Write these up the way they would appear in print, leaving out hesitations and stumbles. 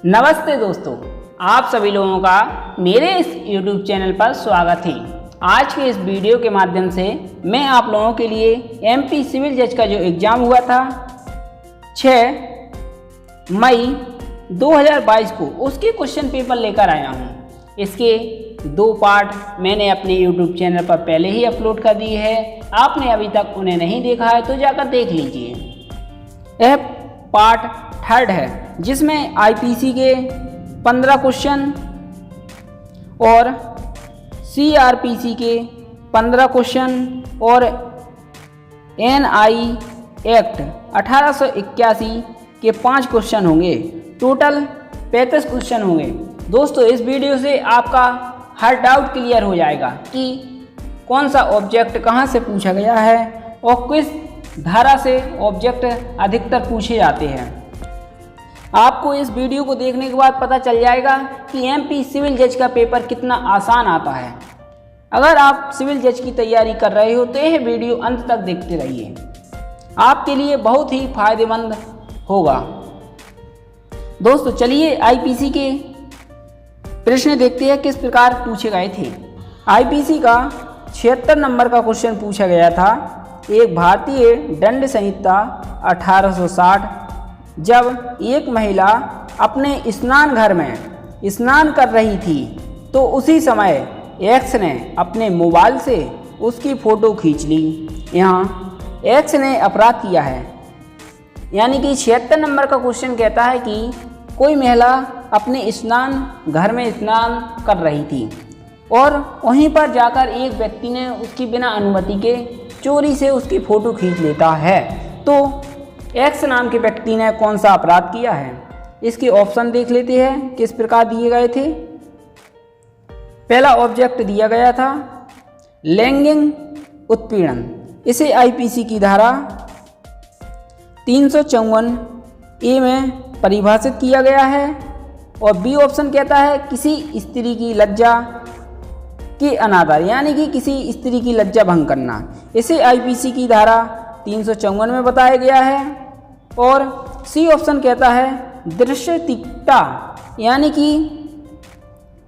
नमस्ते दोस्तों, आप सभी लोगों का मेरे इस YouTube चैनल पर स्वागत है। आज के इस वीडियो के माध्यम से मैं आप लोगों के लिए MP सिविल जज का जो एग्ज़ाम हुआ था 6 मई 2022 को, उसके क्वेश्चन पेपर लेकर आया हूँ। इसके 2 पार्ट मैंने अपने YouTube चैनल पर पहले ही अपलोड कर दिए हैं। आपने अभी तक उन्हें नहीं देखा है तो जाकर देख लीजिए। यह पार्ट 3 है जिसमें IPC के 15 क्वेश्चन और CRPC के 15 क्वेश्चन और NI एक्ट 1881 के 5 क्वेश्चन होंगे। टोटल 35 क्वेश्चन होंगे। दोस्तों, इस वीडियो से आपका हर डाउट क्लियर हो जाएगा कि कौन सा ऑब्जेक्ट कहाँ से पूछा गया है और किस धारा से ऑब्जेक्ट अधिकतर पूछे जाते हैं। आपको इस वीडियो को देखने के बाद पता चल जाएगा कि MP सिविल जज का पेपर कितना आसान आता है। अगर आप सिविल जज की तैयारी कर रहे हो तो यह वीडियो अंत तक देखते रहिए, आपके लिए बहुत ही फायदेमंद होगा। दोस्तों, चलिए IPC के प्रश्न देखते हैं किस प्रकार पूछे गए थे। IPC का 76 नंबर का क्वेश्चन पूछा गया था। एक भारतीय दंड संहिता 1860, जब एक महिला अपने स्नान घर में स्नान कर रही थी तो उसी समय एक्स ने अपने मोबाइल से उसकी फ़ोटो खींच ली। यहाँ एक्स ने अपराध किया है, यानी कि 76 नंबर का क्वेश्चन कहता है कि कोई महिला अपने स्नान घर में स्नान कर रही थी और वहीं पर जाकर एक व्यक्ति ने उसकी बिना अनुमति के चोरी से उसकी फ़ोटो खींच लेता है। तो एक्स नाम के व्यक्ति ने कौन सा अपराध किया है? इसके ऑप्शन देख लेते हैं किस प्रकार दिए गए थे। पहला ऑब्जेक्ट दिया गया था लैंगिक उत्पीड़न। इसे IPC की धारा 354A में परिभाषित किया गया है। और बी ऑप्शन कहता है किसी स्त्री की लज्जा के अनादर, यानी कि किसी स्त्री की लज्जा भंग करना। इसे IPC की धारा 354 में बताया गया है। और सी ऑप्शन कहता है दृश्य तीक्ष्णता, यानी कि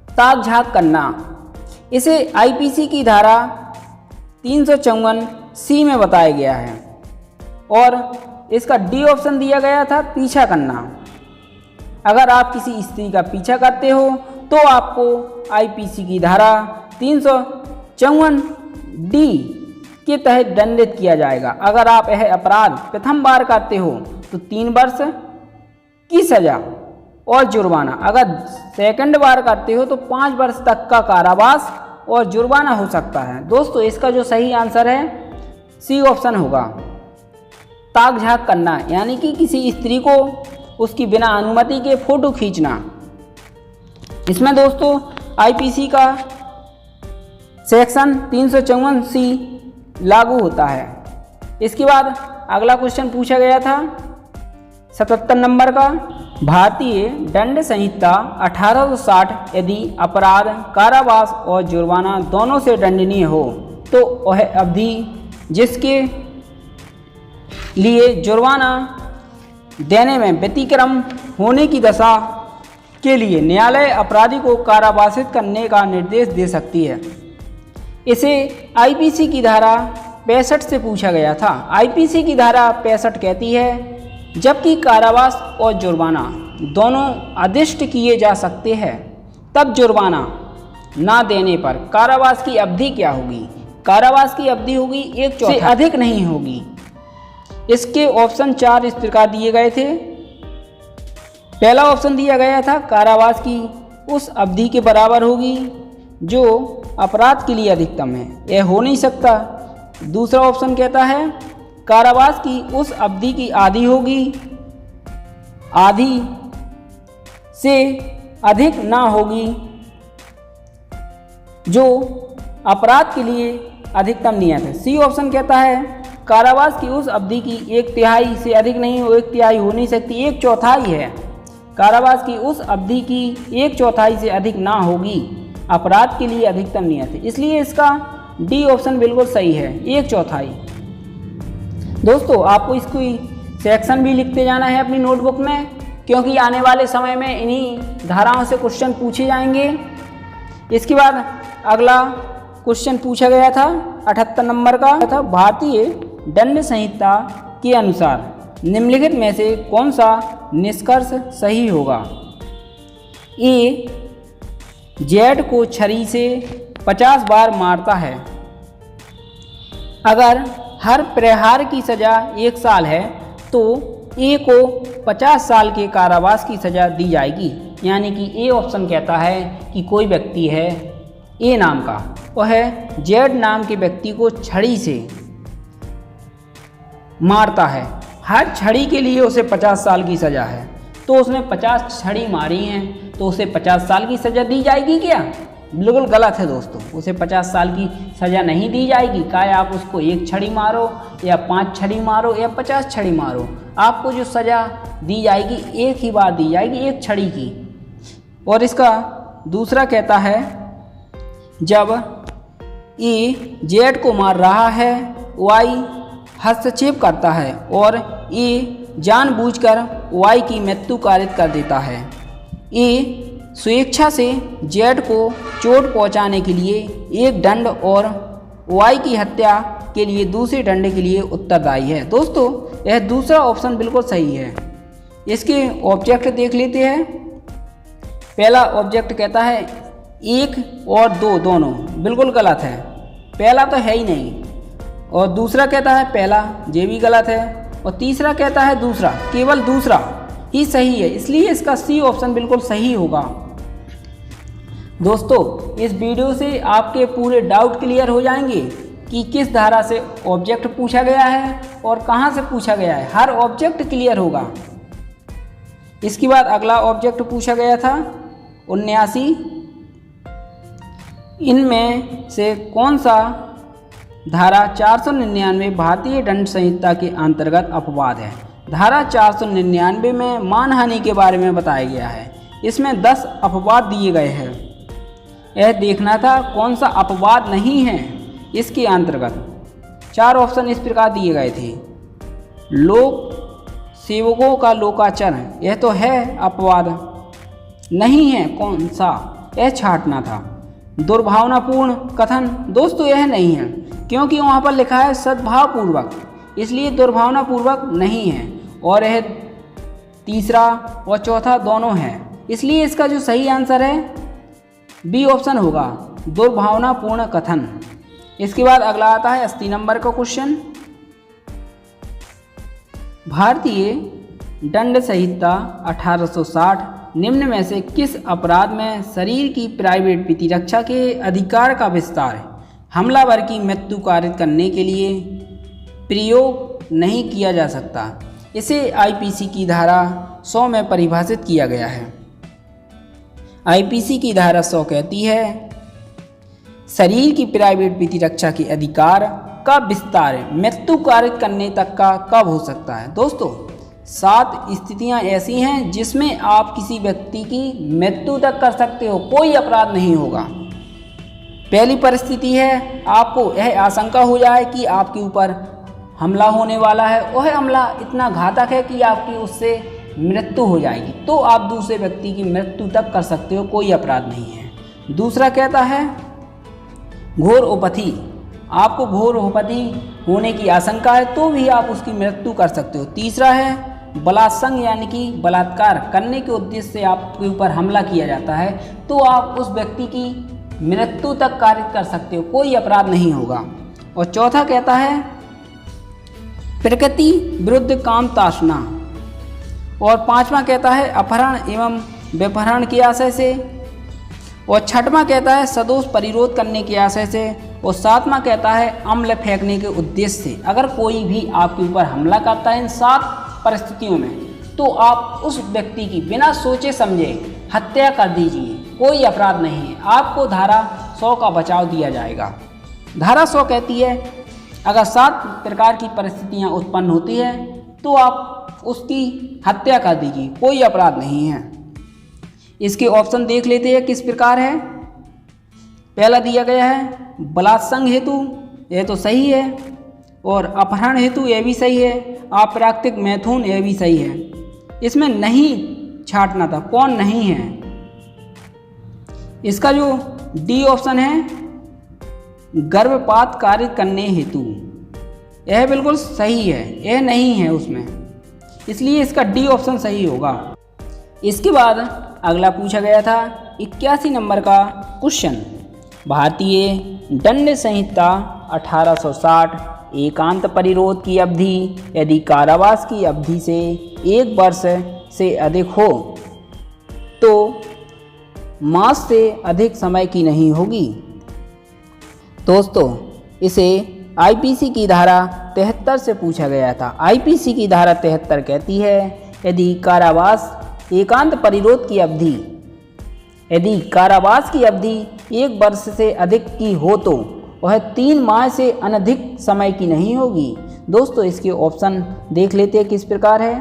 ताक झाँक करना। इसे IPC की धारा 354C में बताया गया है। और इसका डी ऑप्शन दिया गया था पीछा करना। अगर आप किसी स्त्री का पीछा करते हो तो आपको IPC की धारा 354D के तहत दंडित किया जाएगा। अगर आप यह अपराध प्रथम बार करते हो तो 3 वर्ष की सज़ा और जुर्माना। अगर सेकंड बार करते हो तो 5 वर्ष तक का कारावास और जुर्माना हो सकता है। दोस्तों, इसका जो सही आंसर है सी ऑप्शन होगा, ताक झाँक करना, यानी कि किसी स्त्री को उसकी बिना अनुमति के फ़ोटो खींचना। इसमें दोस्तों IPC का सेक्शन 354C लागू होता है। इसके बाद अगला क्वेश्चन पूछा गया था 77 नंबर का, भारतीय दंड संहिता 1860 यदि अपराध कारावास और जुर्माना दोनों से दंडनीय हो तो वह अवधि जिसके लिए जुर्माना देने में व्यतिक्रम होने की दशा के लिए न्यायालय अपराधी को कारावासित करने का निर्देश दे सकती है। इसे IPC की धारा 65 से पूछा गया था। IPC की धारा 65 कहती है जबकि कारावास और जुर्माना दोनों आदिष्ट किए जा सकते हैं तब जुर्माना ना देने पर कारावास की अवधि क्या होगी? कारावास की अवधि होगी 1/4 से अधिक नहीं होगी। इसके ऑप्शन 4 इस प्रकार दिए गए थे। पहला ऑप्शन दिया गया था कारावास की उस अवधि के बराबर होगी जो अपराध के लिए अधिकतम है, यह हो नहीं सकता। दूसरा ऑप्शन कहता है कारावास की उस अवधि की आधी होगी, आधी से अधिक ना होगी जो अपराध के लिए अधिकतम नियत है। सी ऑप्शन कहता है कारावास की उस अवधि की 1/3 से अधिक नहीं हो, 1/3 हो नहीं सकती, 1/4 है। कारावास की उस अवधि की 1/4 से अधिक ना होगी, अपराध के लिए अधिकतम नियत है। इसलिए इसका डी ऑप्शन बिल्कुल सही है, 1/4। दोस्तों, आपको इसकी सेक्शन भी लिखते जाना है अपनी नोटबुक में, क्योंकि आने वाले समय में इन्हीं धाराओं से क्वेश्चन पूछे जाएंगे। इसके बाद अगला क्वेश्चन पूछा गया था 78 नंबर का था, भारतीय दंड संहिता के अनुसार निम्नलिखित में से कौन सा निष्कर्ष सही होगा? ए, जेड को छरी से 50 बार मारता है। अगर हर प्रहार की सज़ा 1 साल है तो ए को 50 साल के कारावास की सज़ा दी जाएगी। यानी कि ए ऑप्शन कहता है कि कोई व्यक्ति है ए नाम का, वह जेड नाम के व्यक्ति को छड़ी से मारता है। हर छड़ी के लिए उसे 50 साल की सज़ा है, तो उसने 50 छड़ी मारी हैं तो उसे 50 साल की सज़ा दी जाएगी क्या? बिल्कुल गलत है दोस्तों, उसे 50 साल की सज़ा नहीं दी जाएगी। चाहे आप उसको 1 छड़ी मारो या 5 छड़ी मारो या 50 छड़ी मारो, आपको जो सज़ा दी जाएगी एक ही बार दी जाएगी, 1 छड़ी की। और इसका दूसरा कहता है, जब ए जेड को मार रहा है, वाई हस्तक्षेप करता है और ए जानबूझकर वाई की मृत्यु कारित कर देता है। ए स्वेच्छा से जेड को चोट पहुंचाने के लिए एक दंड और वाई की हत्या के लिए दूसरे दंड के लिए उत्तरदायी है। दोस्तों, यह दूसरा ऑप्शन बिल्कुल सही है। इसके ऑब्जेक्ट देख लेते हैं। पहला ऑब्जेक्ट कहता है 1 और 2 दोनों, बिल्कुल गलत है, पहला तो है ही नहीं। और दूसरा कहता है पहला, ये भी गलत है। और तीसरा कहता है दूसरा, केवल दूसरा ही सही है, इसलिए इसका सी ऑप्शन बिल्कुल सही होगा। दोस्तों, इस वीडियो से आपके पूरे डाउट क्लियर हो जाएंगे कि किस धारा से ऑब्जेक्ट पूछा गया है और कहां से पूछा गया है, हर ऑब्जेक्ट क्लियर होगा। इसके बाद अगला ऑब्जेक्ट पूछा गया था 79, इनमें से कौन सा धारा 499 भारतीय दंड संहिता के अंतर्गत अपवाद है? धारा 499 में मानहानि के बारे में बताया गया है। इसमें 10 अपवाद दिए गए हैं। यह देखना था कौन सा अपवाद नहीं है इसके अंतर्गत। 4 ऑप्शन इस प्रकार दिए गए थे। लोक सेवकों का लोकाचरण, यह तो है अपवाद, नहीं है कौन सा, यह छांटना था। दुर्भावनापूर्ण कथन, दोस्तों यह नहीं है, क्योंकि वहाँ पर लिखा है सद्भावपूर्वक, इसलिए दुर्भावनापूर्वक नहीं है। और यह तीसरा और चौथा दोनों है, इसलिए इसका जो सही आंसर है बी ऑप्शन होगा, दुर्भावनापूर्ण कथन। इसके बाद अगला आता है 80 नंबर का क्वेश्चन। भारतीय दंड संहिता 1860 निम्न में से किस अपराध में शरीर की प्राइवेट प्रतिरक्षा के अधिकार का विस्तार हमलावर की मृत्यु कारित करने के लिए प्रयोग नहीं किया जा सकता? इसे आईपीसी की धारा 100 में परिभाषित किया गया है। आईपीसी की धारा 100 कहती है, शरीर की प्राइवेट प्रतिरक्षा के अधिकार का विस्तार मृत्यु कारित करने तक का कब हो सकता है? दोस्तों, 7 स्थितियां ऐसी हैं जिसमें आप किसी व्यक्ति की मृत्यु तक कर सकते हो, कोई अपराध नहीं होगा। पहली परिस्थिति है, आपको यह आशंका हो जाए कि आपके ऊपर हमला होने वाला है, वह हमला इतना घातक है कि आपकी उससे मृत्यु हो जाएगी, तो आप दूसरे व्यक्ति की मृत्यु तक कर सकते हो, कोई अपराध नहीं है। दूसरा कहता है घोर उपपत्ति, आपको घोर उपपत्ति होने की आशंका है तो भी आप उसकी मृत्यु कर सकते हो। तीसरा है बलात्संग, यानी कि बलात्कार करने के उद्देश्य से आपके ऊपर हमला किया जाता है तो आप उस व्यक्ति की मृत्यु तक कारित कर सकते हो, कोई अपराध नहीं होगा। और चौथा कहता है प्रकृति विरुद्ध काम ताड़ना। और 5वां कहता है अपहरण एवं व्यपहरण के आशय से। और 6वां कहता है सदोष परिरोध करने के आशय से। और 7वां कहता है अम्ल फेंकने के उद्देश्य से। अगर कोई भी आपके ऊपर हमला करता है इन 7 परिस्थितियों में, तो आप उस व्यक्ति की बिना सोचे समझे हत्या कर दीजिए, कोई अपराध नहीं है, आपको धारा 100 का बचाव दिया जाएगा। धारा 100 कहती है अगर 7 प्रकार की परिस्थितियां उत्पन्न होती है तो आप उसकी हत्या कर दीजिए, कोई अपराध नहीं है। इसके ऑप्शन देख लेते हैं किस प्रकार है। पहला दिया गया है बलात्संग हेतु, यह तो सही है। और अपहरण हेतु, यह भी सही है। अप्राकृतिक मैथुन, यह भी सही है। इसमें नहीं छांटना था। कौन नहीं है? इसका जो डी ऑप्शन है, गर्भपात कार्य करने हेतु, यह बिल्कुल सही है, यह नहीं है उसमें, इसलिए इसका डी ऑप्शन सही होगा। इसके बाद अगला पूछा गया था 81 नंबर का क्वेश्चन, भारतीय दंड संहिता 1860 एकांत परिरोध की अवधि यदि कारावास की अवधि से 1 वर्ष से अधिक हो तो मास से अधिक समय की नहीं होगी। दोस्तों, इसे आईपीसी की धारा 73 से पूछा गया था। आईपीसी की धारा 73 कहती है, यदि कारावास एकांत परिरोध की अवधि, यदि कारावास की अवधि 1 वर्ष से अधिक की हो तो वह 3 माह से अनधिक समय की नहीं होगी। दोस्तों, इसके ऑप्शन देख लेते हैं किस प्रकार है।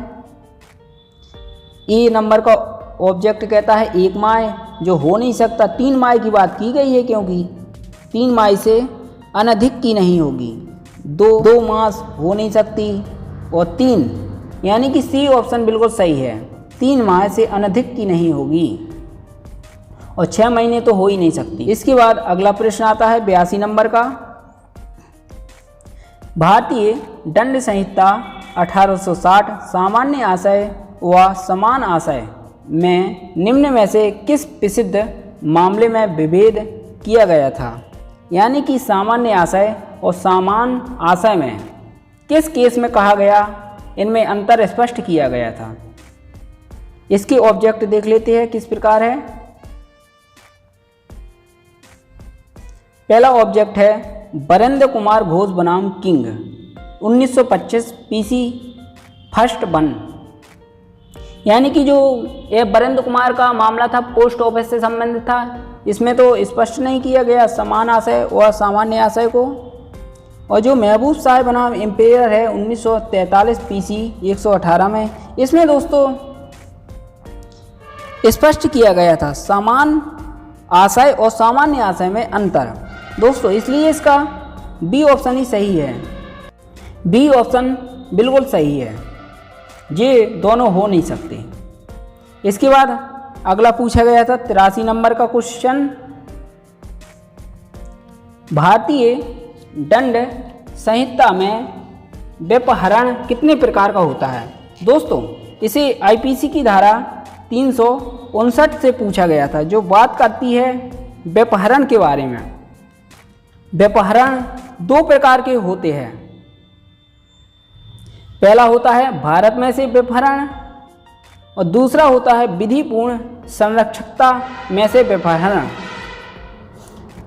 ए नंबर का ऑब्जेक्ट कहता है 1 माह, जो हो नहीं सकता। 3 माह की बात की गई है, क्योंकि 3 माह से अनधिक की नहीं होगी। 2 मास हो नहीं सकती, और 3, यानी कि सी ऑप्शन बिल्कुल सही है। 3 माह से अनधिक की नहीं होगी, और 6 महीने तो हो ही नहीं सकती। इसके बाद अगला प्रश्न आता है 82 नंबर का, भारतीय दंड संहिता 1860 सामान्य आशय व समान आशय में निम्न में से किस प्रसिद्ध मामले में विभेद किया गया था? यानी कि सामान्य आशय और समान आशय में किस केस में कहा गया, इनमें अंतर स्पष्ट किया गया था। इसके ऑब्जेक्ट देख लेते हैं किस प्रकार है। पहला ऑब्जेक्ट है बरेंद्र कुमार घोष बनाम किंग 1925 पीसी फर्स्ट 1, यानी कि जो ये बरेंद्र कुमार का मामला था पोस्ट ऑफिस से संबंधित था। इसमें तो स्पष्ट नहीं किया गया समान आशय और सामान्य आशय को। और जो महबूब शाह बनाम एम्पायर है 1943 पीसी 118 में, इसमें दोस्तों स्पष्ट किया गया था समान आशय और सामान्य आशय में अंतर। दोस्तों, इसलिए इसका बी ऑप्शन ही सही है। बी ऑप्शन बिल्कुल सही है, ये दोनों हो नहीं सकते। इसके बाद अगला पूछा गया था 83 नंबर का क्वेश्चन, भारतीय दंड संहिता में व्यपहरण कितने प्रकार का होता है? दोस्तों, इसे आईपीसी की धारा 359 से पूछा गया था, जो बात करती है व्यपहरण के बारे में। व्यपहरण 2 प्रकार के होते हैं। पहला होता है भारत में से व्यपहरण, और दूसरा होता है विधिपूर्ण संरक्षकता में से व्यपहरण।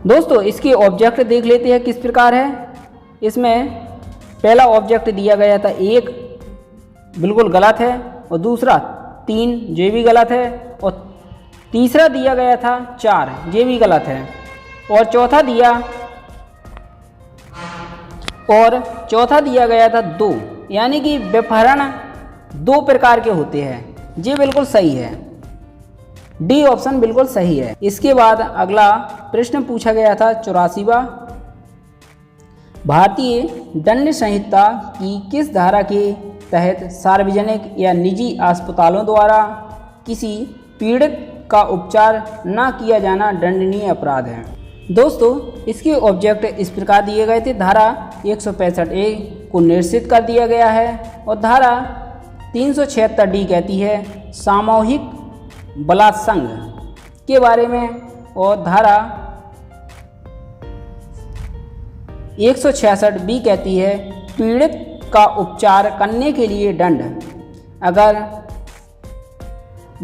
दोस्तों, इसके ऑब्जेक्ट देख लेते हैं किस प्रकार है। इसमें पहला ऑब्जेक्ट दिया गया था 1, बिल्कुल गलत है, और दूसरा 3, ये भी गलत है, और तीसरा दिया गया था 4, ये भी गलत है, और चौथा दिया गया था 2, यानी कि व्यपहरण 2 प्रकार के होते हैं। ये बिल्कुल सही है, डी ऑप्शन बिल्कुल सही है। इसके बाद अगला प्रश्न पूछा गया था 84वां, भारतीय दंड संहिता की किस धारा के तहत सार्वजनिक या निजी अस्पतालों द्वारा किसी पीड़ित का उपचार न किया जाना दंडनीय अपराध है? दोस्तों, इसके ऑब्जेक्ट इस प्रकार दिए गए थे। धारा 165A को निश्चित कर दिया गया है, और धारा 376D कहती है सामूहिक बलात्संग के बारे में, और धारा 166B कहती है पीड़ित का उपचार करने के लिए दंड। अगर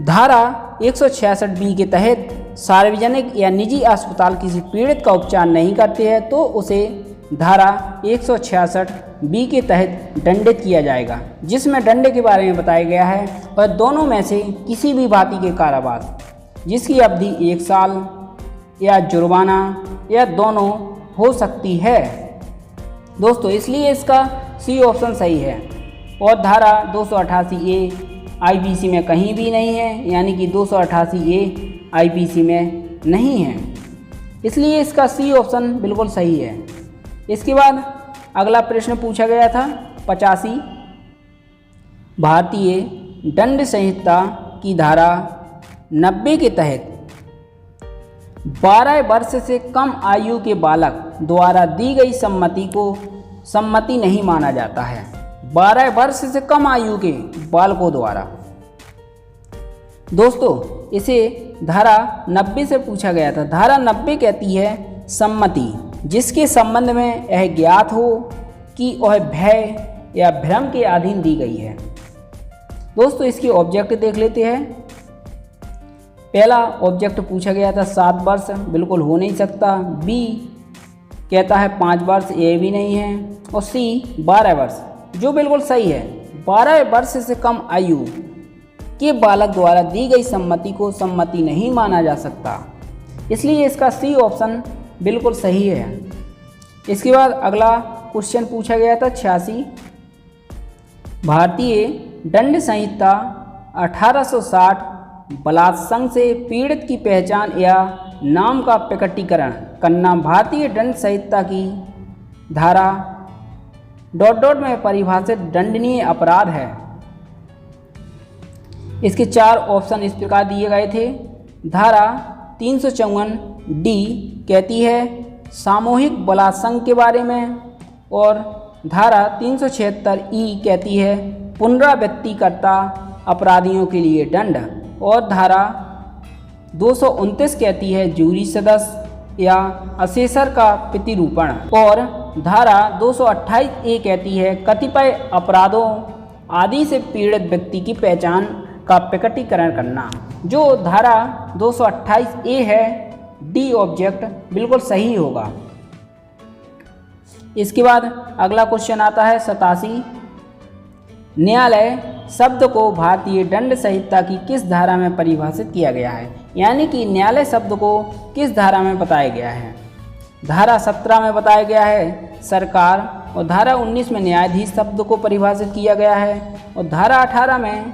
धारा 166B के तहत सार्वजनिक या निजी अस्पताल किसी पीड़ित का उपचार नहीं करते हैं तो उसे धारा 166B के तहत दंडित किया जाएगा, जिसमें दंड के बारे में बताया गया है। और दोनों में से किसी भी भांति के कारावास जिसकी अवधि 1 साल या जुर्माना या दोनों हो सकती है। दोस्तों, इसलिए इसका सी ऑप्शन सही है। और धारा 288A आईपीसी में कहीं भी नहीं है, यानी कि 288A आईपीसी में नहीं है, इसलिए इसका सी ऑप्शन बिल्कुल सही है। इसके बाद अगला प्रश्न पूछा गया था 85, भारतीय दंड संहिता की धारा 90 के तहत 12 वर्ष से कम आयु के बालक द्वारा दी गई सम्मति को सम्मति नहीं माना जाता है। 12 वर्ष से कम आयु के बालकों द्वारा। दोस्तों इसे धारा 90 से पूछा गया था। धारा 90 कहती है सम्मति जिसके संबंध में यह ज्ञात हो कि वह भय या भ्रम के अधीन दी गई है। दोस्तों इसके ऑब्जेक्ट देख लेते हैं। पहला ऑब्जेक्ट पूछा गया था 7 वर्ष, बिल्कुल हो नहीं सकता। बी कहता है 5 वर्ष, ये भी नहीं है। और सी 12 वर्ष, जो बिल्कुल सही है। 12 वर्ष से कम आयु के बालक द्वारा दी गई सम्मति को सम्मति नहीं माना जा सकता, इसलिए इसका सी ऑप्शन बिल्कुल सही है। इसके बाद अगला क्वेश्चन पूछा गया था 86। भारतीय दंड संहिता 1860 बलात्संग से पीड़ित की पहचान या नाम का प्रकटीकरण करना भारतीय दंड संहिता की धारा ... में परिभाषित दंडनीय अपराध है। इसके 4 ऑप्शन इस प्रकार दिए गए थे। धारा 354 डी कहती है सामूहिक बलात्संग के बारे में, और धारा 376 ई कहती है पुनरावृत्तिकर्ता अपराधियों के लिए दंड, और धारा 229 कहती है जूरी सदस्य या असेसर का प्रतिरूपण, और धारा 228 ए कहती है कतिपय अपराधों आदि से पीड़ित व्यक्ति की पहचान का प्रकटीकरण करना। जो धारा 228 ए है, डी ऑब्जेक्ट बिल्कुल सही होगा। इसके बाद अगला क्वेश्चन आता है 87। न्यायालय शब्द को भारतीय दंड संहिता की किस धारा में परिभाषित किया गया है? यानी कि न्यायालय शब्द को किस धारा में बताया गया है? धारा 17 में बताया गया है सरकार, और धारा 19 में न्यायाधीश शब्द को परिभाषित किया गया है, और धारा 18 में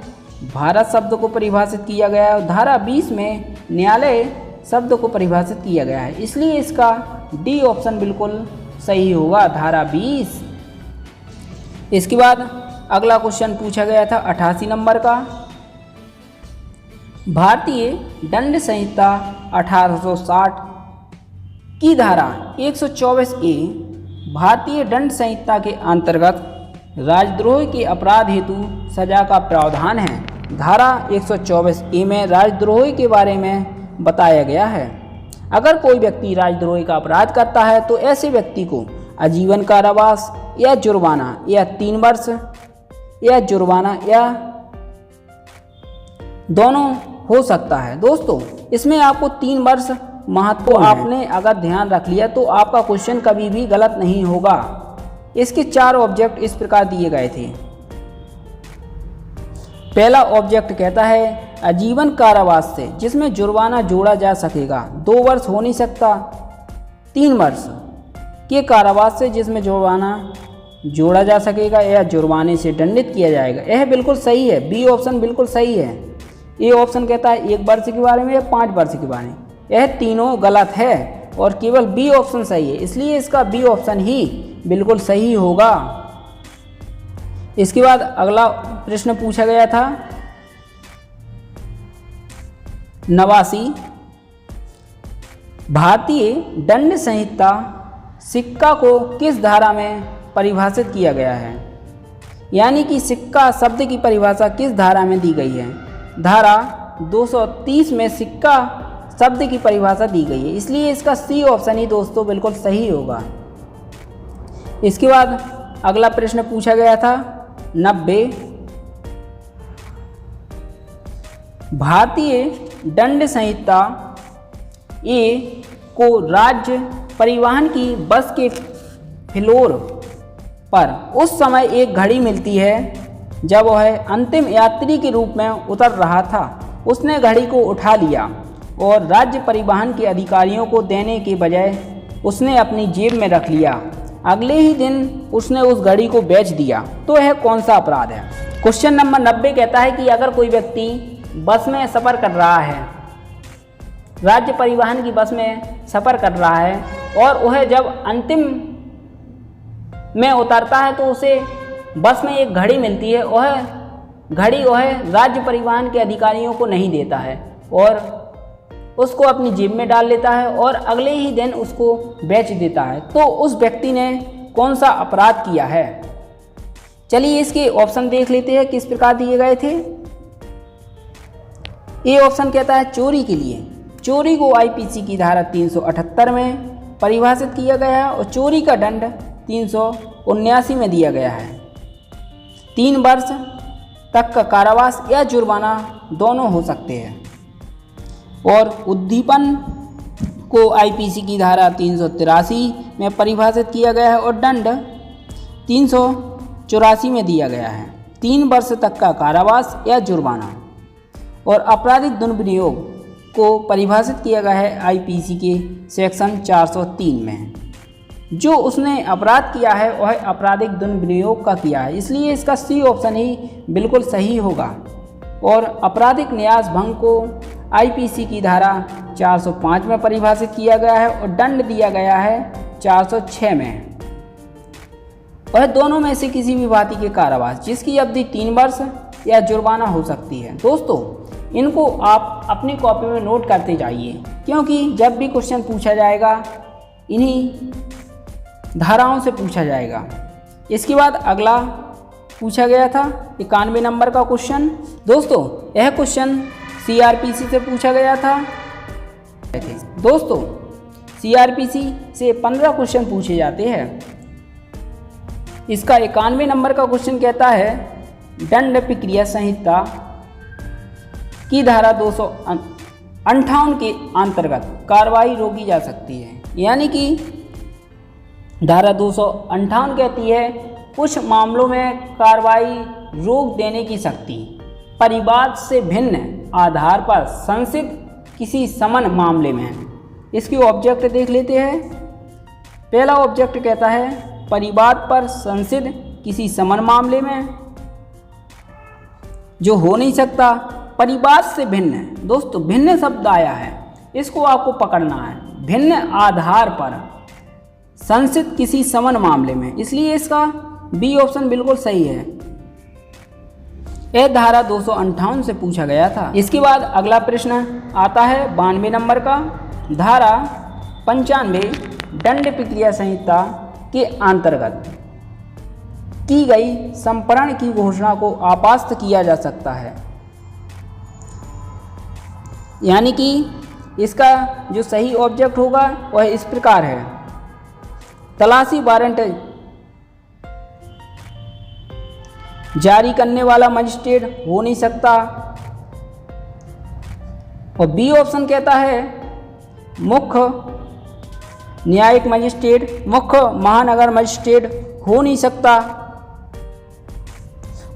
भारत शब्द को परिभाषित किया गया है, और धारा 20 में न्यायालय शब्द को परिभाषित किया गया है। इसलिए इसका डी ऑप्शन बिल्कुल सही होगा, धारा 20। इसके बाद अगला क्वेश्चन पूछा गया था 88 नंबर का। भारतीय दंड संहिता 1860 की धारा 124 ए भारतीय दंड संहिता के अंतर्गत राजद्रोह के अपराध हेतु सजा का प्रावधान है। धारा 124 ए में राजद्रोह के बारे में बताया गया है। अगर कोई व्यक्ति राजद्रोह का अपराध करता है तो ऐसे व्यक्ति को आजीवन कारावास या जुर्माना या 3 वर्ष या जुर्माना या दोनों हो सकता है। दोस्तों इसमें आपको 3 वर्ष महत्व आपने अगर ध्यान रख लिया तो आपका क्वेश्चन कभी भी गलत नहीं होगा। इसके 4 ऑब्जेक्ट इस प्रकार दिए गए थे। पहला ऑब्जेक्ट कहता है आजीवन कारावास से जिसमें जुर्माना जोड़ा जा सकेगा, 2 वर्ष हो नहीं सकता, 3 वर्ष के कारावास से जिसमें जुर्माना जोड़ा जा सकेगा या जुर्माने से दंडित किया जाएगा। यह बिल्कुल सही है, बी ऑप्शन बिल्कुल सही है। ए ऑप्शन कहता है 1 वर्ष के बारे में या 5 वर्ष के बारे में। यह तीनों गलत है और केवल बी ऑप्शन सही है, इसलिए इसका बी ऑप्शन ही बिल्कुल सही होगा। इसके बाद अगला प्रश्न पूछा गया था 89। भारतीय दंड संहिता सिक्का को किस धारा में परिभाषित किया गया है? यानी कि सिक्का शब्द की परिभाषा किस धारा में दी गई है? धारा 230 में सिक्का शब्द की परिभाषा दी गई है, इसलिए इसका सी ऑप्शन ही दोस्तों बिल्कुल सही होगा। इसके बाद अगला प्रश्न पूछा गया था 90। भारतीय दंड संहिता ए को राज्य परिवहन की बस के फ्लोर पर उस समय एक घड़ी मिलती है जब वह अंतिम यात्री के रूप में उतर रहा था। उसने घड़ी को उठा लिया और राज्य परिवहन के अधिकारियों को देने के बजाय उसने अपनी जेब में रख लिया। अगले ही दिन उसने उस घड़ी को बेच दिया, तो यह कौन सा अपराध है? क्वेश्चन नंबर 90 कहता है कि अगर कोई व्यक्ति बस में सफ़र कर रहा है, राज्य परिवहन की बस में सफ़र कर रहा है और वह जब अंतिम में उतरता है तो उसे बस में एक घड़ी मिलती है, वह घड़ी वह राज्य परिवहन के अधिकारियों को नहीं देता है और उसको अपनी जेब में डाल लेता है और अगले ही दिन उसको बेच देता है, तो उस व्यक्ति ने कौन सा अपराध किया है? चलिए इसके ऑप्शन देख लेते हैं किस प्रकार दिए गए थे। ए ऑप्शन कहता है चोरी के लिए। चोरी को आईपीसी की धारा 378 में परिभाषित किया गया है और चोरी का दंड 379 में दिया गया है। 3 वर्ष तक का कारावास या जुर्माना दोनों हो सकते हैं। और उद्दीपन को आईपीसी की धारा 383 में परिभाषित किया गया है और दंड 384 में दिया गया है। 3 वर्ष तक का कारावास या जुर्माना। और आपराधिक दुर्विनियोग को परिभाषित किया गया है आईपीसी के सेक्शन 403 में। जो उसने अपराध किया है वह आपराधिक दुर्विनियोग का किया है, इसलिए इसका सी ऑप्शन ही बिल्कुल सही होगा। और आपराधिक न्यास भंग को आईपीसी की धारा 405 में परिभाषित किया गया है और दंड दिया गया है 406 में। वह दोनों में से किसी भी भांति के कारावास जिसकी अवधि 3 वर्ष या जुर्माना हो सकती है। दोस्तों इनको आप अपनी कॉपी में नोट करते जाइए, क्योंकि जब भी क्वेश्चन पूछा जाएगा इन्हीं धाराओं से पूछा जाएगा। इसके बाद अगला पूछा गया था 91 नंबर का क्वेश्चन। दोस्तों यह क्वेश्चन सीआरपीसी से पूछा गया था। दोस्तों सीआरपीसी से 15 क्वेश्चन पूछे जाते हैं। इसका 91 नंबर का क्वेश्चन कहता है दंड प्रक्रिया संहिता की धारा 258 के अंतर्गत कार्रवाई रोकी जा सकती है। यानी कि धारा 258 कहती है कुछ मामलों में कार्रवाई रोक देने की शक्ति परिवाद से भिन्न आधार पर संसिद्ध किसी समन मामले में। इसकी ऑब्जेक्ट देख लेते हैं। पहला ऑब्जेक्ट कहता है परिवाद पर संसिद्ध किसी समन मामले में जो हो नहीं सकता, परिवाद से भिन्न है। दोस्तों भिन्न शब्द आया है, इसको आपको पकड़ना है। भिन्न आधार पर संसिद्ध किसी समन मामले में, इसलिए इसका बी ऑप्शन बिल्कुल सही है। यह धारा 258 से पूछा गया था। इसके बाद अगला प्रश्न आता है 92 नंबर का। धारा 95 दंड प्रक्रिया संहिता के अंतर्गत की गई संपरण की घोषणा को आपास्त किया जा सकता है। यानी कि इसका जो सही ऑब्जेक्ट होगा वह इस प्रकार है। तलाशी वारंट जारी करने वाला मजिस्ट्रेट हो नहीं सकता। और बी ऑप्शन कहता है मुख्य न्यायिक मजिस्ट्रेट, मुख्य महानगर मजिस्ट्रेट हो नहीं सकता।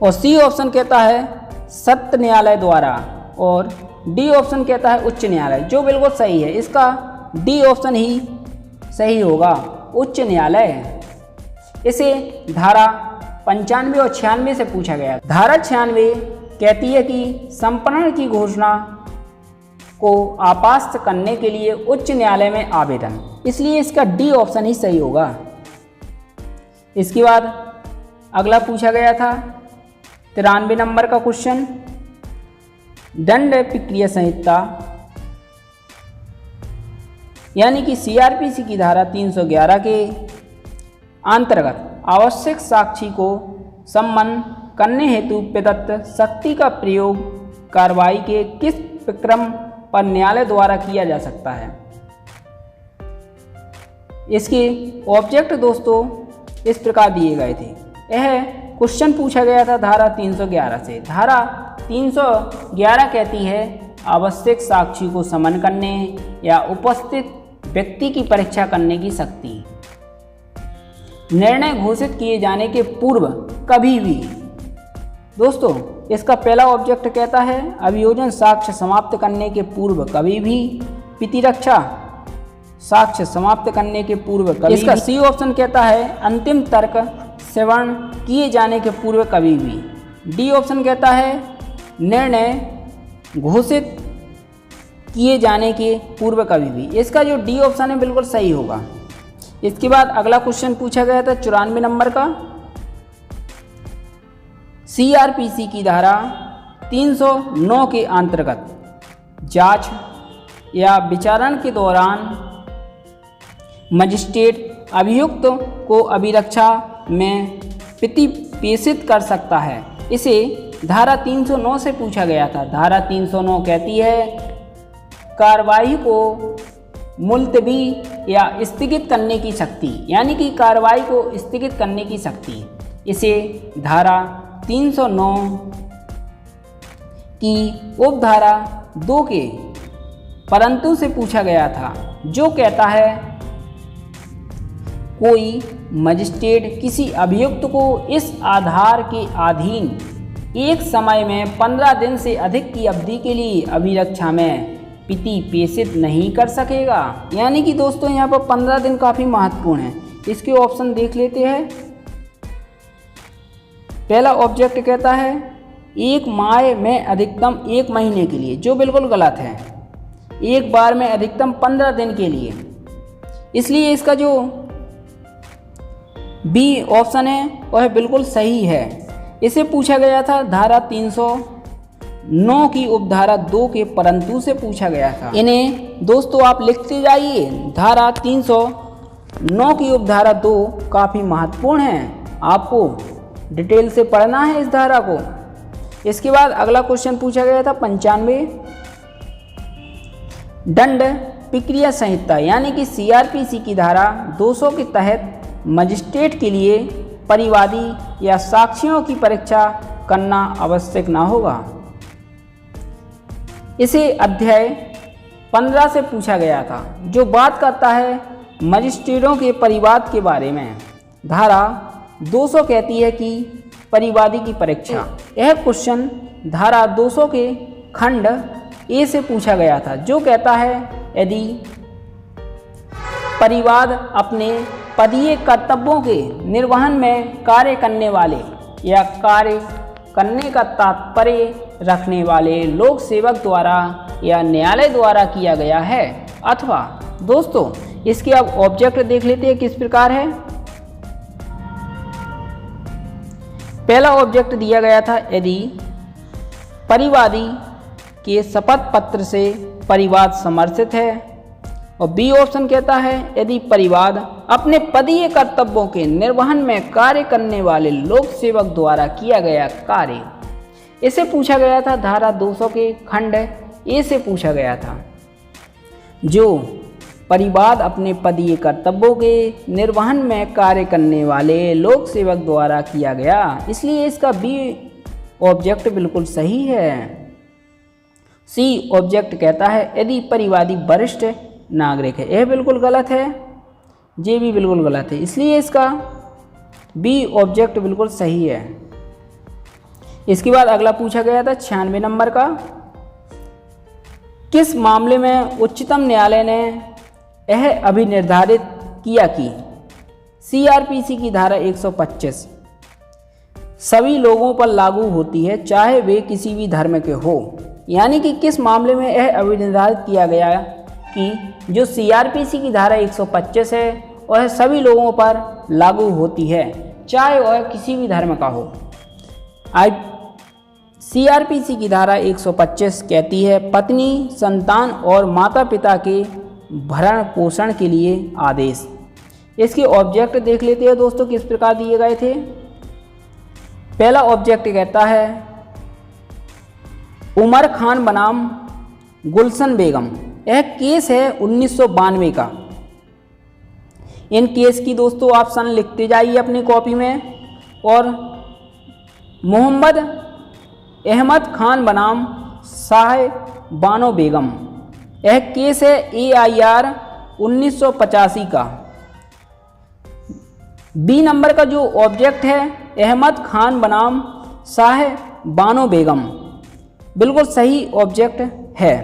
और सी ऑप्शन कहता है सत्र न्यायालय द्वारा। और डी ऑप्शन कहता है उच्च न्यायालय, जो बिल्कुल सही है। इसका डी ऑप्शन ही सही होगा, उच्च न्यायालय। इसे धारा 95 और 96 से पूछा गया। धारा 96 कहती है कि संपन्न की घोषणा को आपास्त करने के लिए उच्च न्यायालय में आवेदन, इसलिए इसका डी ऑप्शन ही सही होगा। इसके बाद अगला पूछा गया था 93 नंबर का क्वेश्चन दंड प्रक्रिया संहिता यानी कि सीआरपीसी की धारा 311 के अंतर्गत आवश्यक साक्षी को सम्मन करने हेतु प्रदत्त शक्ति का प्रयोग कार्रवाई के किस प्रक्रम पर न्यायालय द्वारा किया जा सकता है। इसके ऑब्जेक्ट दोस्तों इस प्रकार दिए गए थे। यह क्वेश्चन पूछा गया था धारा 311 से। धारा 311 कहती है आवश्यक साक्षी को समन करने या उपस्थित व्यक्ति की परीक्षा करने की शक्ति निर्णय घोषित किए जाने के पूर्व कभी भी। दोस्तों इसका पहला ऑब्जेक्ट कहता है अभियोजन साक्ष्य समाप्त करने के पूर्व कभी भी, प्रतिरक्षा साक्ष्य समाप्त करने के पूर्व कभी। इसका सी ऑप्शन कहता है अंतिम तर्क श्रवण किए जाने के पूर्व कभी भी। डी ऑप्शन कहता है निर्णय घोषित किए जाने के पूर्व कभी भी। इसका जो डी ऑप्शन है बिल्कुल सही होगा। इसके बाद अगला क्वेश्चन पूछा गया था 94 नंबर का सीआरपीसी की धारा 309 के अंतर्गत जांच या विचारण के दौरान मजिस्ट्रेट अभियुक्त को अभिरक्षा में प्रतिपेषित कर सकता है। इसे धारा 309 से पूछा गया था। धारा 309 कहती है कार्रवाई को मुलतवी या स्थगित करने की शक्ति, यानी कि कार्रवाई को स्थगित करने की शक्ति। इसे धारा 309 की उपधारा 2 के परंतु से पूछा गया था, जो कहता है कोई मजिस्ट्रेट किसी अभियुक्त को इस आधार के अधीन एक समय में 15 दिन से अधिक की अवधि के लिए अभिरक्षा में प्रतिपेषित नहीं कर सकेगा। यानी कि दोस्तों यहाँ पर 15 दिन काफ़ी महत्वपूर्ण है। इसके ऑप्शन देख लेते हैं। पहला ऑब्जेक्ट कहता है एक माह में अधिकतम 1 महीने के लिए, जो बिल्कुल गलत है। एक बार में अधिकतम 15 दिन के लिए, इसलिए इसका जो बी ऑप्शन है वह बिल्कुल सही है। इसे पूछा गया था धारा 309 की उपधारा 2 के परंतु से पूछा गया था। इन्हें दोस्तों आप लिखते जाइए। धारा 309 की उपधारा 2 काफ़ी महत्वपूर्ण है, आपको डिटेल से पढ़ना है इस धारा को। इसके बाद अगला क्वेश्चन पूछा गया था 95 दंड प्रक्रिया संहिता, यानी कि सीआरपीसी की धारा 200 के तहत मजिस्ट्रेट के लिए परिवादी या साक्षियों की परीक्षा करना आवश्यक ना होगा। इसे अध्याय 15 से पूछा गया था, जो बात करता है मजिस्ट्रेटों के परिवाद के बारे में। धारा 200 कहती है कि परिवादी की परीक्षा। यह क्वेश्चन धारा 200 के खंड ए से पूछा गया था, जो कहता है यदि परिवाद अपने पदीय कर्तव्यों के निर्वहन में कार्य करने वाले या कार्य करने का तात्पर्य रखने वाले लोक सेवक द्वारा या न्यायालय द्वारा किया गया है, अथवा दोस्तों इसके अब ऑब्जेक्ट देख लेते हैं किस प्रकार है। पहला ऑब्जेक्ट दिया गया था यदि परिवादी के शपथ पत्र से परिवाद समर्थित है, और बी ऑप्शन कहता है यदि परिवाद अपने पदीय कर्तव्यों के निर्वहन में कार्य करने वाले लोक सेवक द्वारा किया गया कार्य। इसे पूछा गया था धारा 200 के खंड ए से पूछा गया था, जो परिवाद अपने पदीय कर्तव्यों के निर्वहन में कार्य करने वाले लोक सेवक द्वारा किया गया, इसलिए इसका बी ऑब्जेक्ट बिल्कुल सही है। सी ऑब्जेक्ट कहता है यदि परिवादी वरिष्ठ नागरिक है, यह बिल्कुल गलत है, ये भी बिल्कुल गलत है, इसलिए इसका बी ऑब्जेक्ट बिल्कुल सही है। इसके बाद अगला पूछा गया था 96 नंबर का, किस मामले में उच्चतम न्यायालय ने यह अभिनिर्धारित किया कि सीआरपीसी की धारा 125 सभी लोगों पर लागू होती है, चाहे वे किसी भी धर्म के हो। यानी कि किस मामले में यह अभिनिर्धारित किया गया कि जो सीआरपीसी की धारा 125 है वह सभी लोगों पर लागू होती है, चाहे वह किसी भी धर्म का हो। सीआरपीसी की धारा 125 कहती है पत्नी, संतान और माता पिता के भरण पोषण के लिए आदेश। इसके ऑब्जेक्ट देख लेते हैं दोस्तों किस प्रकार दिए गए थे। पहला ऑब्जेक्ट कहता है उमर खान बनाम गुलशन बेगम, यह केस है 1992 का। इन केस की दोस्तों ऑप्शन लिखते जाइए अपनी कॉपी में। और मोहम्मद अहमद खान बनाम शाह बानो बेगम, यह केस है AIR 1985 का। बी नंबर का जो ऑब्जेक्ट है अहमद खान बनाम शाह बानो बेगम, बिल्कुल सही ऑब्जेक्ट है,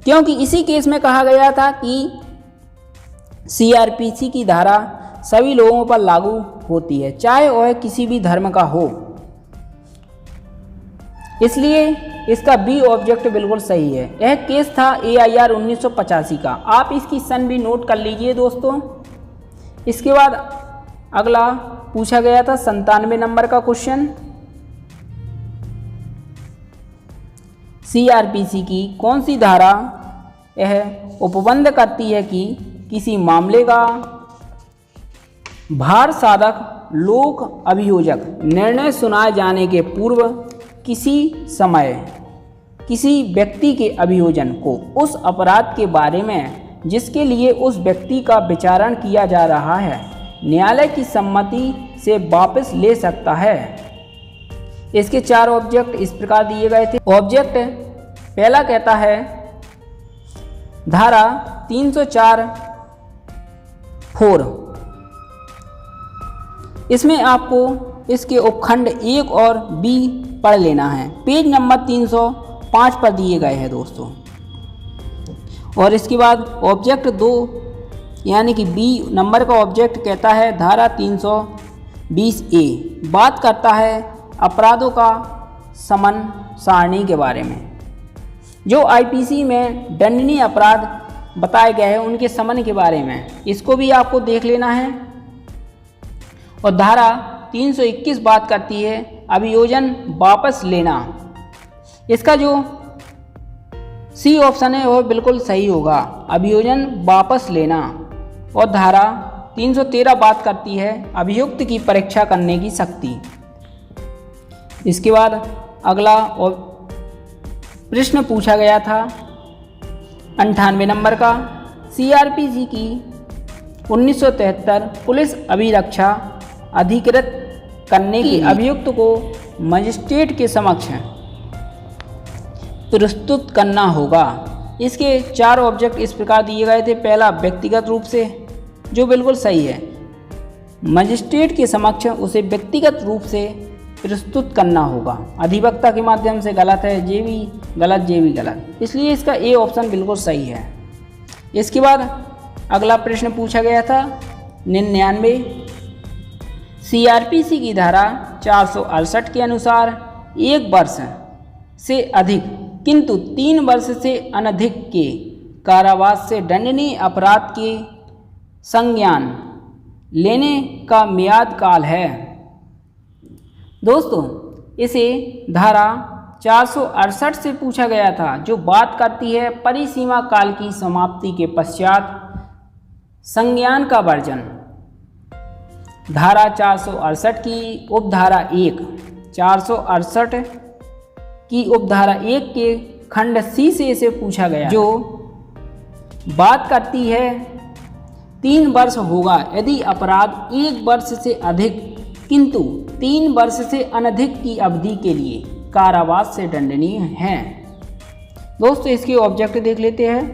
क्योंकि इसी केस में कहा गया था कि सीआरपीसी की धारा सभी लोगों पर लागू होती है, चाहे वह किसी भी धर्म का हो, इसलिए इसका बी ऑब्जेक्ट बिल्कुल सही है। यह केस था AIR 1985 का। आप इसकी सन भी नोट कर लीजिए दोस्तों। इसके बाद अगला पूछा गया था 97 नंबर का क्वेश्चन, सीआरपीसी की कौन सी धारा यह उपबंध करती है कि किसी मामले का भार साधक लोक अभियोजक निर्णय सुनाए जाने के पूर्व किसी समय किसी व्यक्ति के अभियोजन को उस अपराध के बारे में जिसके लिए उस व्यक्ति का विचारण किया जा रहा है न्यायालय की सम्मति से वापस ले सकता है। इसके 4 ऑब्जेक्ट इस प्रकार दिए गए थे। ऑब्जेक्ट पहला कहता है धारा 304(4) इसमें आपको इसके उपखंड 1 और बी पढ़ लेना है। पेज नंबर 305 पर दिए गए हैं दोस्तों। और इसके बाद ऑब्जेक्ट 2 यानी कि बी नंबर का ऑब्जेक्ट कहता है धारा 320(a) बात करता है अपराधों का समन सारणी के बारे में। जो आईपीसी में दंडनीय अपराध बताए गए हैं उनके समन के बारे में, इसको भी आपको देख लेना है। और धारा 321 बात करती है अभियोजन वापस लेना। इसका जो सी ऑप्शन है वह बिल्कुल सही होगा, अभियोजन वापस लेना। और धारा 313 बात करती है अभियुक्त की परीक्षा करने की शक्ति। इसके बाद अगला प्रश्न पूछा गया था 98 नंबर का, सीआरपीसी की 1973 पुलिस अभिरक्षा अधिकृत करने की अभियुक्त को मजिस्ट्रेट के समक्ष प्रस्तुत करना होगा। इसके 4 ऑब्जेक्ट इस प्रकार दिए गए थे। पहला व्यक्तिगत रूप से, जो बिल्कुल सही है, मजिस्ट्रेट के समक्ष उसे व्यक्तिगत रूप से प्रस्तुत करना होगा। अधिवक्ता के माध्यम से गलत है, ये भी गलत, ये भी गलत, इसलिए इसका ए ऑप्शन बिल्कुल सही है। इसके बाद अगला प्रश्न पूछा गया था 99, सीआरपीसी की धारा 468 के अनुसार 1 वर्ष से अधिक किंतु 3 वर्ष से अनधिक के कारावास से दंडनीय अपराध के संज्ञान लेने का मियाद काल है। दोस्तों इसे धारा 468 से पूछा गया था, जो बात करती है परिसीमा काल की समाप्ति के पश्चात संज्ञान का वर्जन। धारा 468 की उपधारा 1, 468 की उपधारा 1 के खंड सी से इसे पूछा गया, जो बात करती है 3 वर्ष होगा यदि अपराध 1 वर्ष से अधिक किंतु 3 वर्ष से अनधिक की अवधि के लिए कारावास से दंडनीय है। दोस्तों इसके ऑब्जेक्ट देख लेते हैं।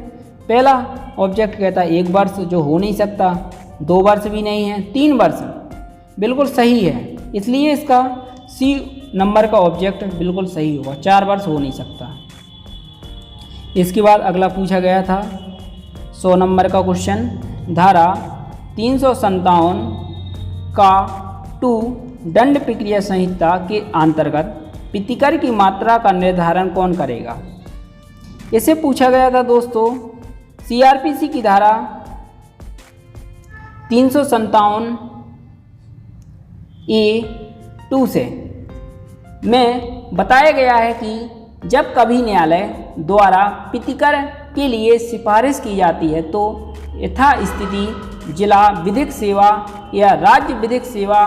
पहला ऑब्जेक्ट कहता है 1 वर्ष, जो हो नहीं सकता, 2 वर्ष भी नहीं है, 3 वर्ष बिल्कुल सही है, इसलिए इसका सी नंबर का ऑब्जेक्ट बिल्कुल सही होगा, 4 वर्ष हो नहीं सकता। इसके बाद अगला पूछा गया था 100 नंबर का क्वेश्चन, धारा 357 का 2 दंड प्रक्रिया संहिता के अंतर्गत प्रतिकर की मात्रा का निर्धारण कौन करेगा। इसे पूछा गया था दोस्तों सीआरपीसी की धारा 357(a)(2) से में बताया गया है कि जब कभी न्यायालय द्वारा प्रतिकर के लिए सिफारिश की जाती है तो यथास्थिति जिला विधिक सेवा या राज्य विधिक सेवा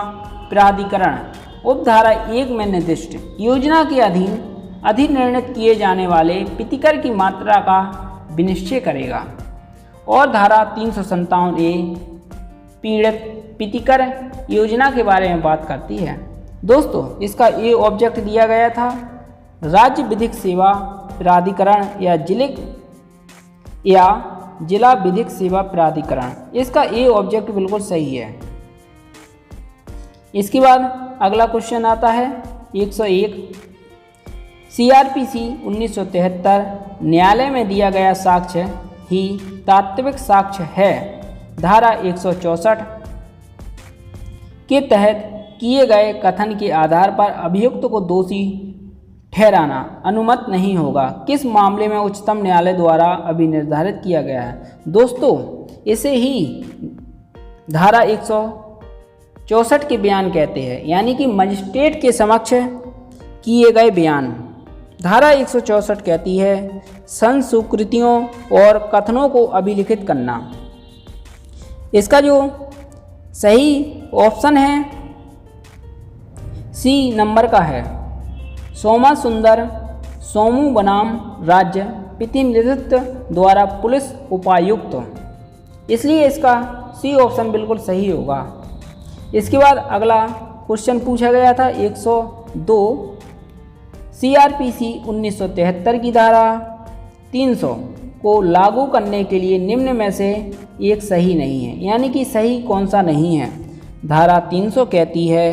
प्राधिकरण उपधारा 1 में निर्दिष्ट योजना के अधीन अधिनिर्णित किए जाने वाले प्रतिकर की मात्रा का विनिश्चय करेगा। और धारा 357(a) पीड़ित प्रतिकर योजना के बारे में बात करती है। दोस्तों इसका ए ऑब्जेक्ट दिया गया था राज्य विधिक सेवा प्राधिकरण या जिला विधिक सेवा प्राधिकरण। इसका ए ऑब्जेक्ट बिल्कुल सही है। इसके बाद अगला क्वेश्चन आता है 101, सीआरपीसी 1973 न्यायालय में दिया गया साक्ष्य ही तात्विक साक्ष्य है। धारा 164 के तहत किए गए कथन के आधार पर अभियुक्त को दोषी ठहराना अनुमत नहीं होगा। किस मामले में उच्चतम न्यायालय द्वारा अभी निर्धारित किया गया है। दोस्तों इसे ही धारा 164 के बयान कहते हैं, यानी कि मजिस्ट्रेट के समक्ष किए गए बयान। धारा 164 कहती है संस्कृतियों और कथनों को अभिलिखित करना। इसका जो सही ऑप्शन है सी नंबर का है। सोमा सुंदर सोमू बनाम राज्य प्रतिनिधित्व द्वारा पुलिस उपायुक्त, इसलिए इसका सी ऑप्शन बिल्कुल सही होगा। इसके बाद अगला क्वेश्चन पूछा गया था 102 सीआरपीसी 1973 की धारा 300 को लागू करने के लिए निम्न में से एक सही नहीं है, यानी कि सही कौन सा नहीं है। धारा 300 कहती है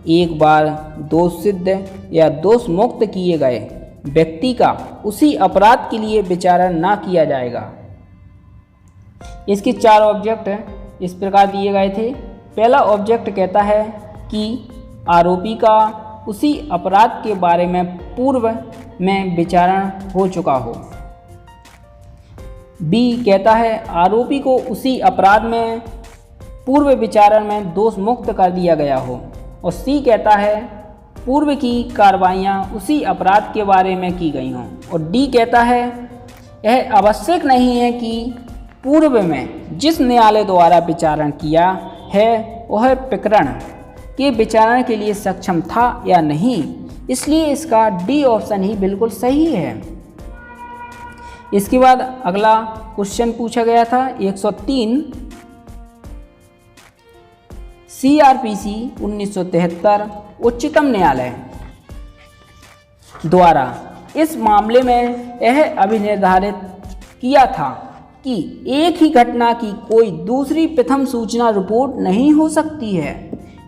एक बार दोष सिद्ध या दोष मुक्त किए गए व्यक्ति का उसी अपराध के लिए विचारण ना किया जाएगा। इसके 4 ऑब्जेक्ट इस प्रकार दिए गए थे। पहला ऑब्जेक्ट कहता है कि आरोपी का उसी अपराध के बारे में पूर्व में विचारण हो चुका हो। बी कहता है आरोपी को उसी अपराध में पूर्व विचारण में दोष मुक्त कर दिया गया हो। और सी कहता है पूर्व की कार्रवाइयाँ उसी अपराध के बारे में की गई हों। और डी कहता है यह आवश्यक नहीं है कि पूर्व में जिस न्यायालय द्वारा विचारण किया है वह प्रकरण के विचारण के लिए सक्षम था या नहीं, इसलिए इसका डी ऑप्शन ही बिल्कुल सही है। इसके बाद अगला क्वेश्चन पूछा गया था 103 सीआरपीसी 1973 उच्चतम न्यायालय द्वारा इस मामले में यह अभिनिर्धारित किया था कि एक ही घटना की कोई दूसरी प्रथम सूचना रिपोर्ट नहीं हो सकती है।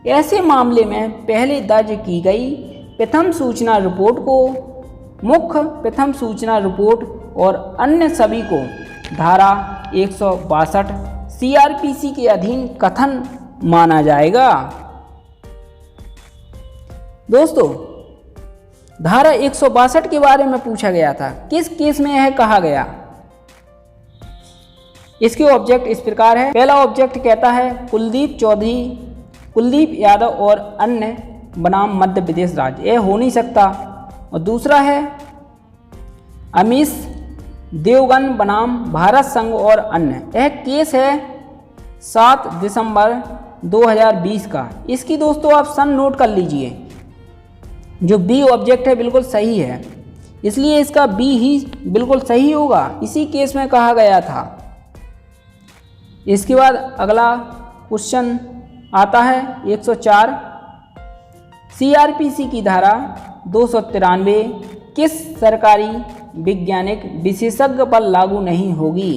ऐसे मामले में पहले दर्ज की गई प्रथम सूचना रिपोर्ट को मुख्य प्रथम सूचना रिपोर्ट और अन्य सभी को धारा 162 सीआरपीसी के अधीन कथन माना जाएगा। दोस्तों, धारा 162 के बारे में पूछा गया था, किस केस में यह कहा गया। इसके ऑब्जेक्ट इस प्रकार है। पहला ऑब्जेक्ट कहता है कुलदीप यादव और अन्य बनाम मध्य प्रदेश राज्य, यह हो नहीं सकता। और दूसरा है अमीश देवगन बनाम भारत संघ और अन्य, यह केस है 7 दिसंबर 2020 का। इसकी दोस्तों आप सन नोट कर लीजिए। जो बी ऑब्जेक्ट है बिल्कुल सही है, इसलिए इसका बी ही बिल्कुल सही होगा, इसी केस में कहा गया था। इसके बाद अगला क्वेश्चन आता है 104 सीआरपीसी की धारा 293 किस सरकारी वैज्ञानिक विशेषज्ञ पर लागू नहीं होगी।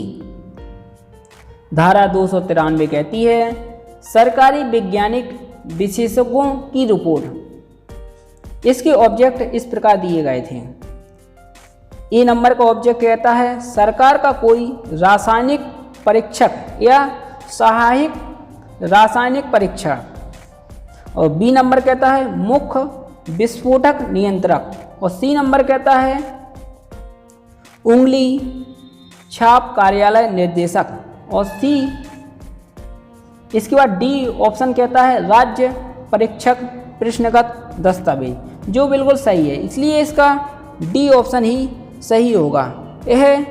धारा 293 कहती है सरकारी वैज्ञानिक विशेषज्ञों की रिपोर्ट। इसके ऑब्जेक्ट इस प्रकार दिए गए थे। ए नंबर का ऑब्जेक्ट कहता है सरकार का कोई रासायनिक परीक्षक या सहायक रासायनिक परीक्षक। और बी नंबर कहता है मुख्य विस्फोटक नियंत्रक। और सी नंबर कहता है उंगली छाप कार्यालय निर्देशक। और सी इसके बाद डी ऑप्शन कहता है राज्य परीक्षक प्रश्नगत दस्तावेज, जो बिल्कुल सही है, इसलिए इसका डी ऑप्शन ही सही होगा। यह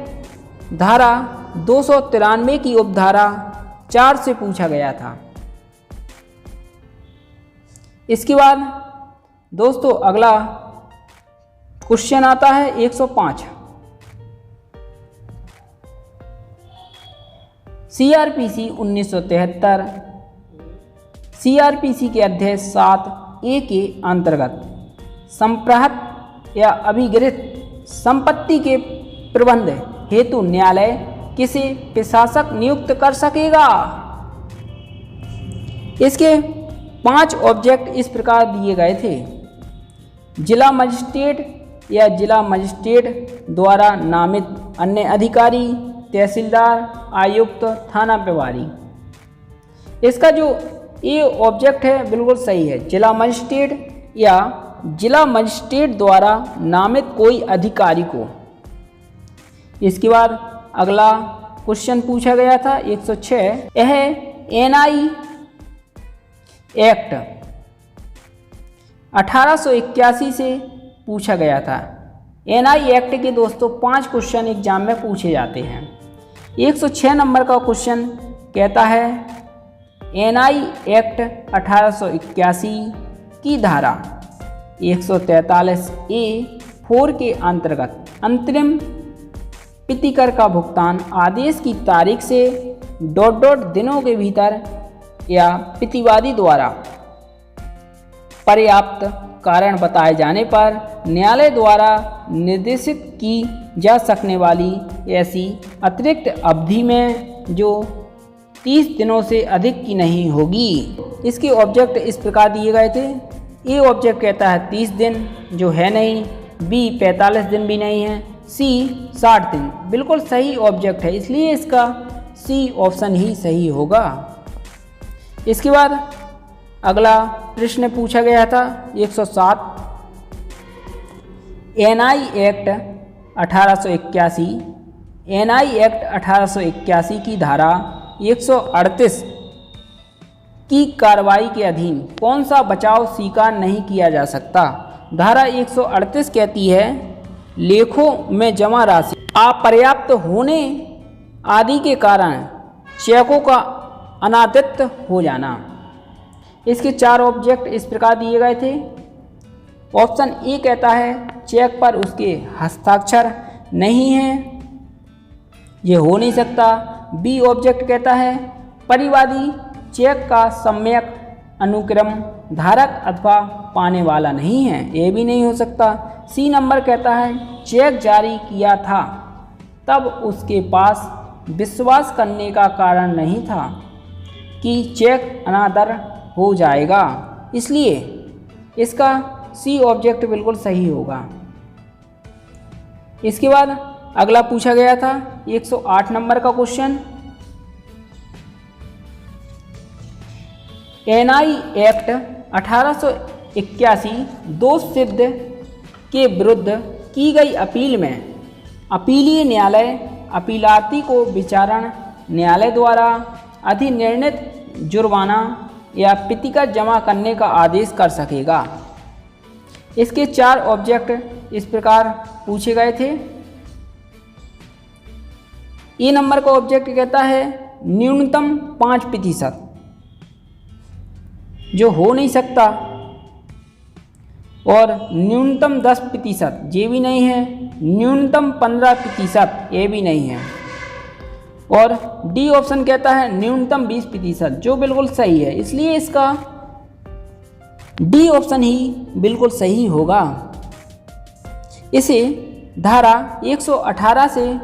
धारा 293 की उपधारा 4 से पूछा गया था। इसके बाद दोस्तों अगला क्वेश्चन आता है 105 सीआरपीसी 1973 सीआरपीसी के अध्याय 7A के अंतर्गत संप्रहत या अभिगृहित संपत्ति के प्रबंध हेतु न्यायालय किसे प्रशासक नियुक्त कर सकेगा। इसके 5 ऑब्जेक्ट इस प्रकार दिए गए थे। जिला मजिस्ट्रेट या जिला मजिस्ट्रेट द्वारा नामित अन्य अधिकारी, तहसीलदार, आयुक्त, थाना प्रभारी। इसका जो ये ऑब्जेक्ट है बिल्कुल सही है, जिला मजिस्ट्रेट या जिला मजिस्ट्रेट द्वारा नामित कोई अधिकारी को। इसके बाद अगला क्वेश्चन पूछा गया था 106 यह एनआई एक्ट 1881 से पूछा गया था। एनआई एक्ट के दोस्तों 5 क्वेश्चन एग्जाम में पूछे जाते हैं। 106 नंबर का क्वेश्चन कहता है एनआई एक्ट 1881 की धारा 143A(4) के अंतर्गत अंतरिम प्रतिकर का भुगतान आदेश की तारीख से ... दिनों के भीतर या प्रतिवादी द्वारा पर्याप्त कारण बताए जाने पर न्यायालय द्वारा निर्देशित की जा सकने वाली ऐसी अतिरिक्त अवधि में जो 30 दिनों से अधिक की नहीं होगी। इसके ऑब्जेक्ट इस प्रकार दिए गए थे। ए ऑब्जेक्ट कहता है 30 दिन, जो है नहीं। बी 45 दिन भी नहीं है। सी 60 दिन, बिल्कुल सही ऑब्जेक्ट है, इसलिए इसका सी ऑप्शन ही सही होगा। इसके बाद अगला प्रश्न पूछा गया था 107 एनआई एक्ट 1881 की धारा 138 की कार्रवाई के अधीन कौन सा बचाव स्वीकार नहीं किया जा सकता। धारा 138 कहती है लेखों में जमा राशि अपर्याप्त होने आदि के कारण चेकों का अनादृत हो जाना। इसके 4 ऑब्जेक्ट इस प्रकार दिए गए थे। ऑप्शन ए कहता है चेक पर उसके हस्ताक्षर नहीं है, ये हो नहीं सकता। बी ऑब्जेक्ट कहता है परिवादी चेक का सम्यक अनुक्रम धारक अथवा पाने वाला नहीं है, ये भी नहीं हो सकता। सी नंबर कहता है चेक जारी किया था तब उसके पास विश्वास करने का कारण नहीं था कि चेक अनादर हो जाएगा, इसलिए इसका सी ऑब्जेक्ट बिल्कुल सही होगा। इसके बाद अगला पूछा गया था 108 नंबर का क्वेश्चन एनआई एक्ट 1881 दोष सिद्ध के विरुद्ध की गई अपील में अपीलीय न्यायालय अपीलार्थी को विचारण न्यायालय द्वारा अधिनिर्णित जुर्माना या प्रतिकर जमा करने का आदेश कर सकेगा। इसके 4 ऑब्जेक्ट इस प्रकार पूछे गए थे। ए नंबर का ऑब्जेक्ट कहता है न्यूनतम 5%, जो हो नहीं सकता, और न्यूनतम 10%, ये भी नहीं है। न्यूनतम 15%, ये भी नहीं है। और डी ऑप्शन कहता है न्यूनतम 20%, जो बिल्कुल सही है, इसलिए इसका डी ऑप्शन ही बिल्कुल सही होगा। इसे धारा 118 से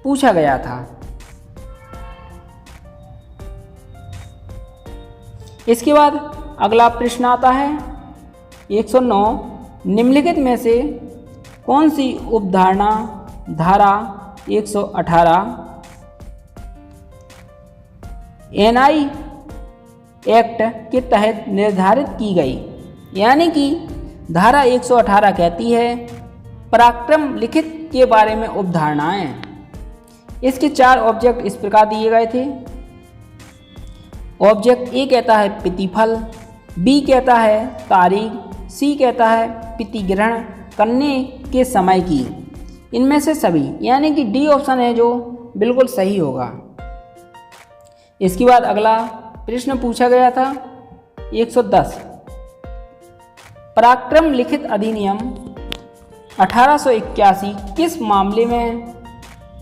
पूछा गया था। इसके बाद अगला प्रश्न आता है 109 निम्नलिखित में से कौन सी उपधारणा धारा 118 एनआई एक्ट के तहत निर्धारित की गई। यानी कि धारा 118 कहती है पराक्रम लिखित के बारे में उपधारणाएं। इसके 4 ऑब्जेक्ट इस प्रकार दिए गए थे। ऑब्जेक्ट ए कहता है प्रतिफल, बी कहता है तारीख, सी कहता है प्रतिग्रहण करने के समय की। इनमें से सभी, यानी कि डी ऑप्शन है जो बिल्कुल सही होगा। इसके बाद अगला प्रश्न पूछा गया था 110 पराक्रम लिखित अधिनियम 1881 किस मामले में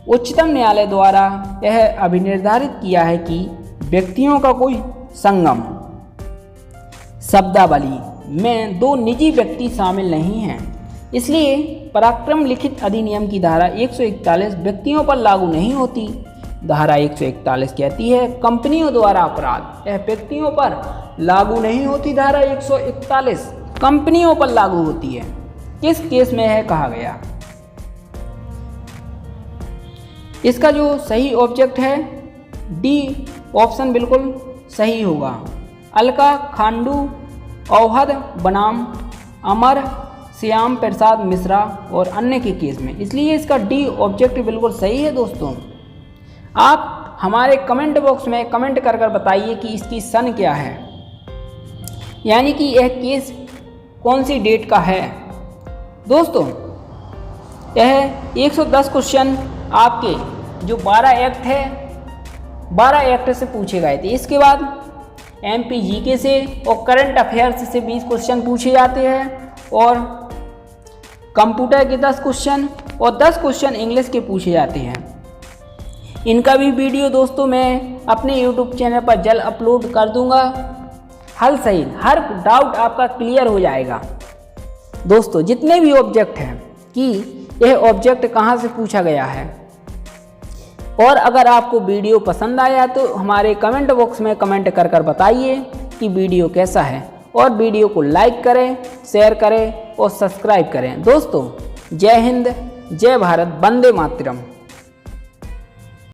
उच्चतम न्यायालय द्वारा यह अभिनिर्धारित किया है कि व्यक्तियों का कोई संगम शब्दावली में 2 निजी व्यक्ति शामिल नहीं हैं। इसलिए पराक्रम लिखित अधिनियम की धारा 141 व्यक्तियों पर लागू नहीं होती। धारा 141 कहती है कंपनियों द्वारा अपराध, यह व्यक्तियों पर लागू नहीं होती। धारा 141 कंपनियों पर लागू होती है। किस केस में है कहा गया। इसका जो सही ऑब्जेक्ट है डी ऑप्शन बिल्कुल सही होगा। अलका खांडू औहद बनाम अमर श्याम प्रसाद मिश्रा और अन्य के केस में, इसलिए इसका डी ऑब्जेक्ट बिल्कुल सही है। दोस्तों आप हमारे कमेंट बॉक्स में कमेंट कर कर बताइए कि इसकी सन क्या है, यानी कि यह केस कौन सी डेट का है। दोस्तों यह 110 क्वेश्चन आपके जो 12 एक्ट है 12 एक्ट से पूछे गए थे। इसके बाद MP GK से और करंट अफेयर्स से 20 क्वेश्चन पूछे जाते हैं और कंप्यूटर के 10 क्वेश्चन और 10 क्वेश्चन इंग्लिश के पूछे जाते हैं। इनका भी वीडियो दोस्तों मैं अपने YouTube चैनल पर जल्द अपलोड कर दूंगा। हल सहित हर डाउट आपका क्लियर हो जाएगा। दोस्तों जितने भी ऑब्जेक्ट हैं कि यह ऑब्जेक्ट कहाँ से पूछा गया है, और अगर आपको वीडियो पसंद आया तो हमारे कमेंट बॉक्स में कमेंट कर कर बताइए कि वीडियो कैसा है, और वीडियो को लाइक करें, शेयर करें और सब्सक्राइब करें। दोस्तों जय हिंद, जय भारत, वंदे मातरम।